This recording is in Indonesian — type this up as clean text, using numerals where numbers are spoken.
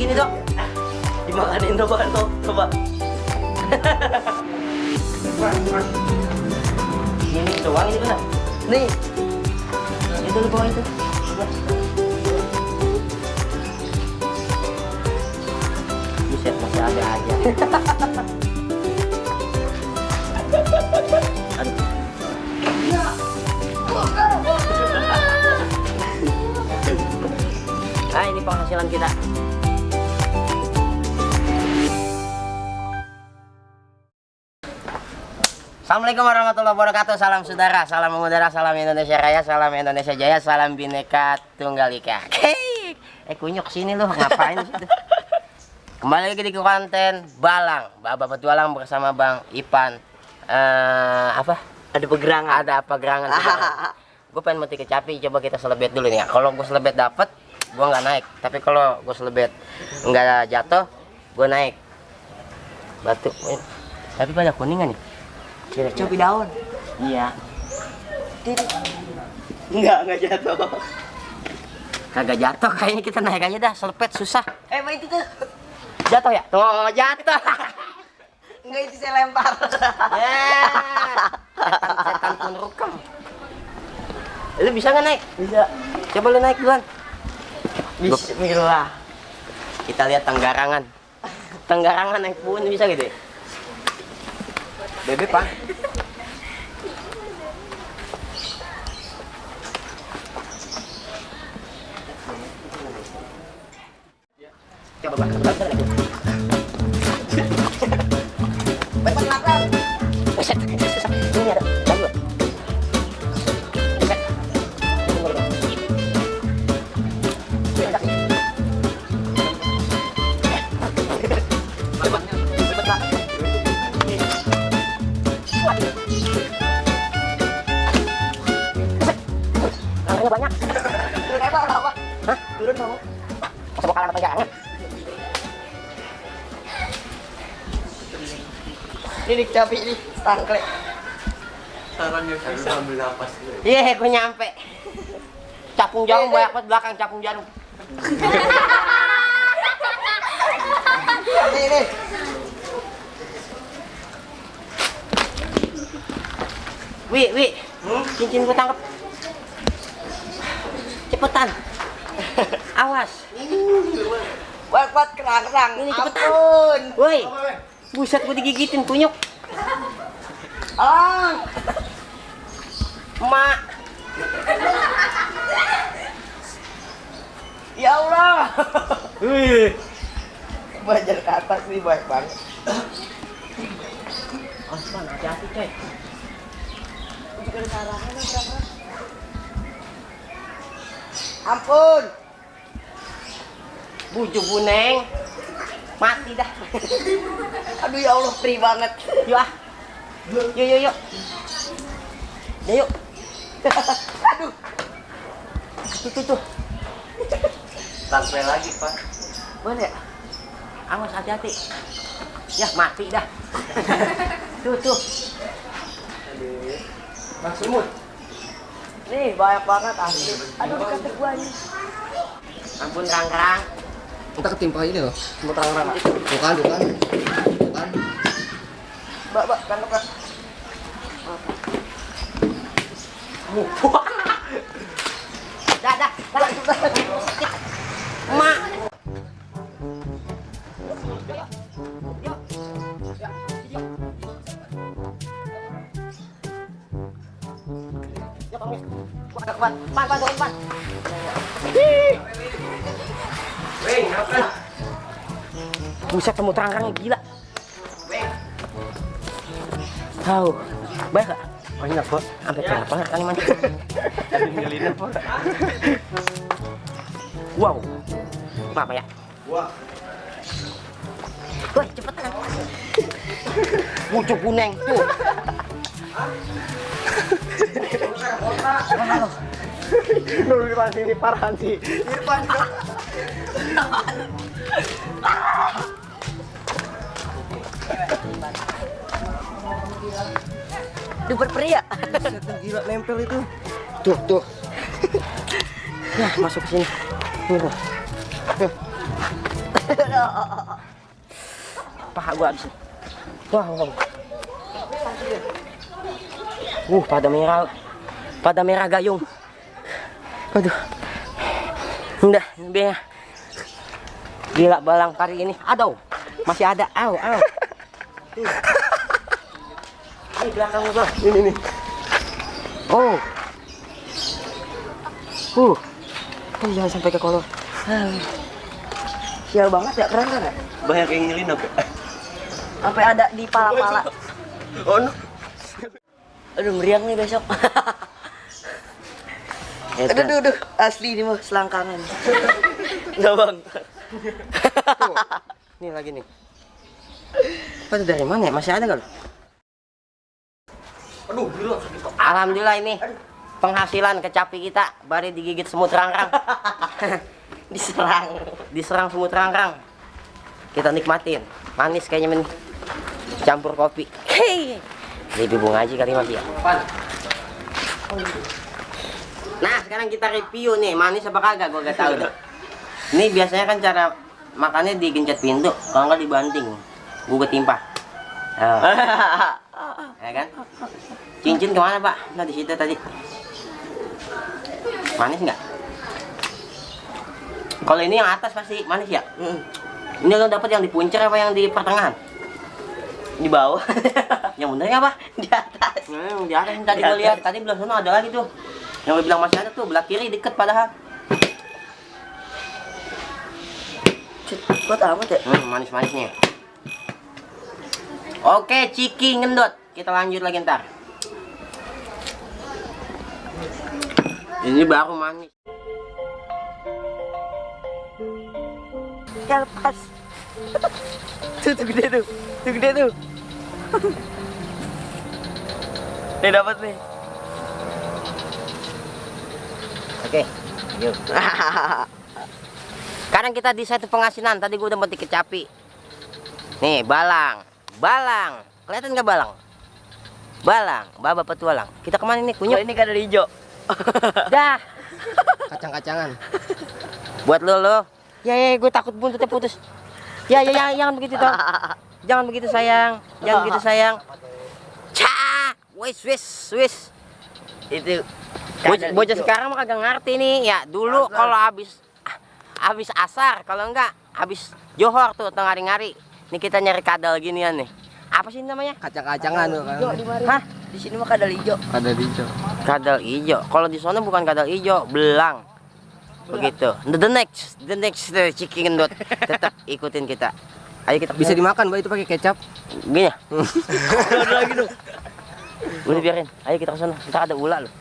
gini dok. Dimakanin dok, coba. Ini doang ini benar. Nih. Itu lu bawa itu. Coba. Buset, masih ada aja. Aduh. Nah, ini penghasilan kita. Assalamualaikum warahmatullahi wabarakatuh. Salam saudara, salam mengudara, salam Indonesia Raya, salam Indonesia Jaya, salam Bhinneka Tunggal Ika. Hei, kunyuk sini lu ngapain di situ? Kembali lagi di konten Balang, Bapak Petualang bersama Bang Ipan. Apa? Ada pegerangan. Gue pengen mati kecapi, coba kita selebet dulu nih ya. Kalau gue selebet dapet, gue nggak naik. Tapi kalau gue selebet nggak jatuh, gue naik. Batu. Tapi pada kuningan nih. Coba daun. Iya. Enggak jatuh. Kagak jatuh, kayaknya kita naik aja dah, selepet susah. Main itu tuh. Jatuh ya? Tuh, jatuh. Enggak, itu saya lempar. Setan pun rukam. Lu bisa nggak naik? Bisa. Coba lu naik duluan. Bismillah. Kita lihat tenggarangan. Tenggarangan naik pun bisa gitu ya? Bebek pak. Coba pak. Baik pak. Buset, susah. Ini ada bangun. Buset. Banyak. Turun apa? Hah? Turun mau? Masa bakalan apa jangan? Ini cabai ini tangkle. Sarannya bisa ambil napas dulu. Iya, gue nyampe. Capung jarum banyak banget belakang capung jarum. Ini. Wi, cincin gue tangkap. Cepetan. Awas. Buat kerang. Ini cepetan. Ampun. Woi. Buset, gue digigitin kunyuk. Mak. Ya Allah. Wih. Bajar ke atas nih baik banget. Osman, hati-hati coy. Ampun. Bujuk buneng. Mati dah. Aduh ya Allah, perih banget. Yuk ah. Yuk. Ya yuk. Aduh. Tuh. Sampai lagi pak. Boleh. Awas hati-hati. Ya mati dah. Tuh. Maksudmu? Nih banyak banget asli. Aduh dekat gua nih. Ampun kerang-kerang. Kita ketimpa ini loh. Semua terang-terang. Bukan. Mbak, kan. Dah. Mak. Pan. Weng, apa? Buset, temu terang-terangnya gila. Tahu. Baik gak? Banyak kok. Sampai berapa kan ini mancing? Ada ngelinnya pak. Wow. Apa ya? Wah. Woi, cepetan. Bujuk kuning tuh. Nunggu di sini parahan sih. Duh berperi ya. Gila nempel itu. Tuh. Ya, masuk ke sini. Tuh. Paha gua habis. Wah, wah. Pada merah gayung. Aduh. Udah, biar. Gila balang pari ini. Aduh. Masih ada. Au, au. Ini belakang gua. Ini. Oh. Oh, jangan sampai ke kolor. Sial banget ya, keren kan ya? Banyak yang nyelinap ya. Sampai ada di pala-pala. Oh no. Aduh, meriang nih besok. Aduh, asli ini mah selangkangan. Enggak bang. Nih lagi nih. Apa itu dari mana ya? Masih ada nggak lo? Aduh, gila. Alhamdulillah ini penghasilan kecapi kita baru digigit semut rangrang. Diserang semut rangrang. Kita nikmatin. Manis kayaknya ini. Campur kopi. Hei. Lebih bunga aja kali Mas ya. Nah, sekarang kita review nih, manis apa kagak gua gak tahu deh. Ini biasanya kan cara makannya digencet pintu, kalau nggak dibanting. Gua ketimpa. Oh. Ya kan? Cincin kemana Pak? Nah di situ tadi. Manis nggak? Kalau ini yang atas pasti manis ya. Ini lo dapet yang di puncak apa yang di pertengahan? Di bawah. Yang benernya apa? Di atas. Di atas yang tadi gue lihat. Tadi belah sana ada lagi tuh. Yang lo bilang masih ada tuh belah kiri deket padahal. Cepet amat ya. Manis-manisnya. Oke, ciki ngendot. Kita lanjut lagi ntar. Ini baru manis. Ya lepas. Tuh gede tuh. Tuh gede tuh. Nih dapat nih. Oke, yuk. Sekarang kita di satu pengasinan. Tadi gue udah mati kecapi. Nih, balang. Balang. Kelihatan nggak balang? Balang, baba petualang. Kita kemana nih? Kunyuk. Ini kadal hijau. Dah. Kacang-kacangan. Buat lo. Ya, gue takut buntutnya putus. Ya, jangan begitu toh. Jangan begitu sayang. Jangan begitu sayang. Cah, wis. Itu Bocah sekarang mah kagak ngerti nih. Ya, dulu kalau habis asar, kalau enggak habis johor tuh tengah hari-hari. Nih kita nyari kadal ginian nih. Apa sih namanya? Kacang-kacangan tuh kan. Hah? Di sini mah kadal hijau. Ada hijau. Kadal hijau. Kalau di sana bukan kadal hijau, belang. Begitu. The next chicken gendut. Tetap ikutin kita. Ayo kita Bisa dimakan, Mbak, itu pakai kecap. gini ya. Ada lagi tuh. Udah biarin. Ayo kita ke sana. Kita ada ular loh.